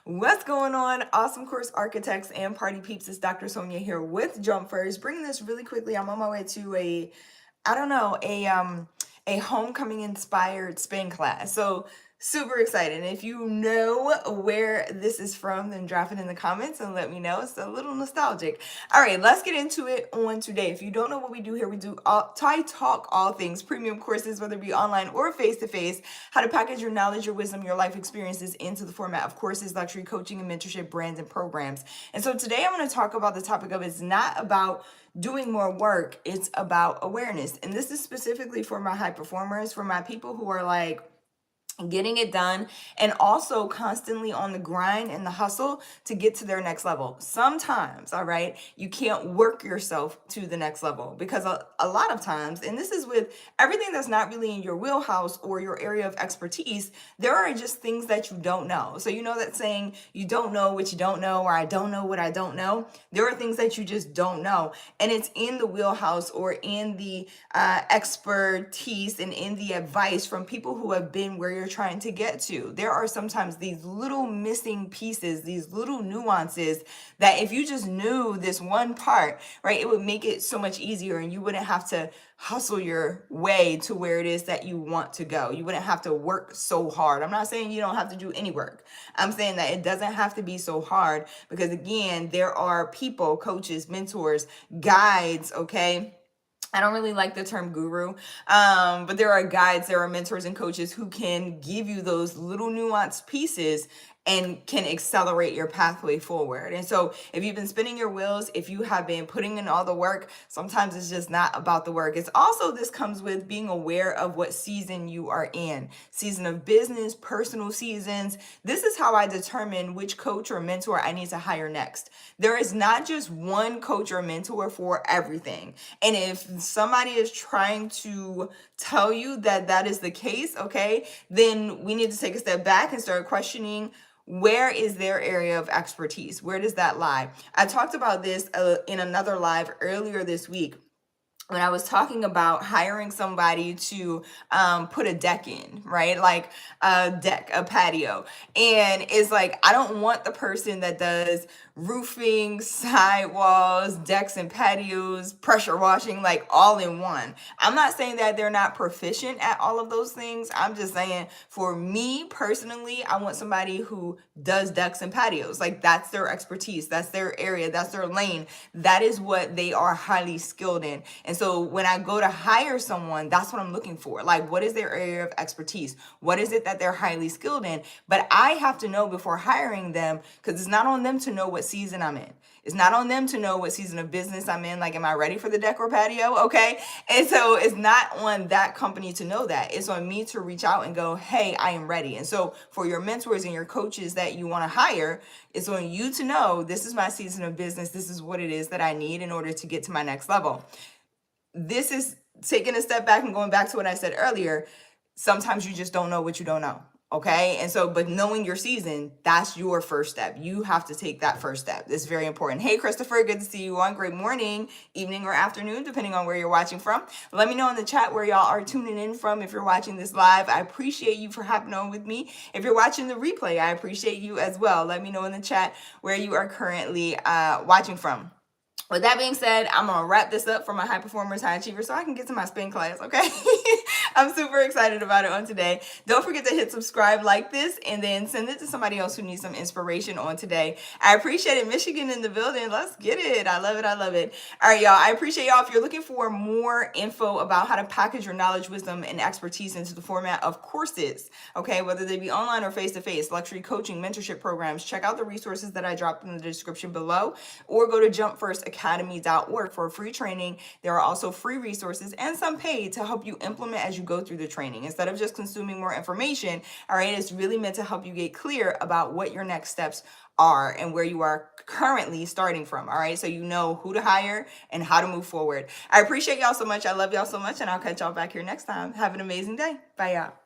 What's going on? Awesome course architects and party peeps. It's Dr. Sonia here with Jump First. Bringing this really quickly. I'm on my way to a homecoming inspired spin class. So super excited. And if you know where this is from, then drop it in the comments and let me know. It's a little nostalgic. All right, let's get into it on today. If you don't know what we do here, we do talk all things premium courses, whether it be online or face-to-face, how to package your knowledge, your wisdom, your life experiences into the format of courses, luxury coaching, and mentorship brands and programs. And so today I'm going to talk about the topic of it's not about doing more work, it's about awareness. And this is specifically for my high performers, for my people who are like getting it done and also constantly on the grind and the hustle to get to their next level. Sometimes, all right, you can't work yourself to the next level because a lot of times, and this is with everything that's not really in your wheelhouse or your area of expertise, there are just things that you don't know. So you know that saying, you don't know what you don't know, or I don't know what I don't know. There are things that you just don't know, and it's in the wheelhouse or in the expertise and in the advice from people who have been where you're trying to get to. There are sometimes these little missing pieces, these little nuances that if you just knew this one part, right, it would make it so much easier and you wouldn't have to hustle your way to where it is that you want to go. You wouldn't have to work so hard. I'm not saying you don't have to do any work. I'm saying that it doesn't have to be so hard because again, there are people, coaches, mentors, guides, okay? I don't really like the term guru, but there are guides, there are mentors and coaches who can give you those little nuanced pieces and can accelerate your pathway forward. And so if you've been spinning your wheels, if you have been putting in all the work, sometimes it's just not about the work. It's also, this comes with being aware of what season you are in. Season of business, personal seasons. This is how I determine which coach or mentor I need to hire next. There is not just one coach or mentor for everything. And if somebody is trying to tell you that that is the case, okay, then we need to take a step back and start questioning, where is their area of expertise? Where does that lie? I talked about this in another live earlier this week when I was talking about hiring somebody to put a deck in, right? Like a deck, a patio. And it's like, I don't want the person that does roofing, sidewalls, decks and patios, pressure washing, like all in one. I'm not saying that they're not proficient at all of those things. I'm just saying for me personally, I want somebody who does decks and patios. Like that's their expertise. That's their area. That's their lane. That is what they are highly skilled in. And so when I go to hire someone, that's what I'm looking for. Like, what is their area of expertise? What is it that they're highly skilled in? But I have to know before hiring them, because it's not on them to know what season I'm in. It's not on them to know what season of business I'm in. Like, am I ready for the deck or patio? Okay. And so it's not on that company to know that. It's on me to reach out and go, hey, I am ready. And so for your mentors and your coaches that you want to hire, it's on you to know, this is my season of business. This is what it is that I need in order to get to my next level. This is taking a step back and going back to what I said earlier. Sometimes you just don't know what you don't know. Okay. And so, but knowing your season, that's your first step. You have to take that first step. It's very important. Hey, Christopher, good to see you on. Great morning, evening, or afternoon, depending on where you're watching from. Let me know in the chat where y'all are tuning in from. If you're watching this live, I appreciate you for hopping on with me. If you're watching the replay, I appreciate you as well. Let me know in the chat where you are currently watching from. With that being said, I'm going to wrap this up for my high performers, high achievers, so I can get to my spin class, okay? I'm super excited about it on today. Don't forget to hit subscribe, like this, and then send it to somebody else who needs some inspiration on today. I appreciate it. Michigan in the building. Let's get it. I love it. I love it. All right, y'all. I appreciate y'all. If you're looking for more info about how to package your knowledge, wisdom, and expertise into the format of courses, okay, whether they be online or face-to-face, luxury coaching, mentorship programs, check out the resources that I dropped in the description below, or go to jumpfirstacademy.org for free training. There are also free resources and some paid to help you implement as you go through the training. Instead of just consuming more information, all right, it's really meant to help you get clear about what your next steps are and where you are currently starting from. All right, so you know who to hire and how to move forward. I appreciate y'all so much. I love y'all so much, and I'll catch y'all back here next time. Have an amazing day. Bye, y'all.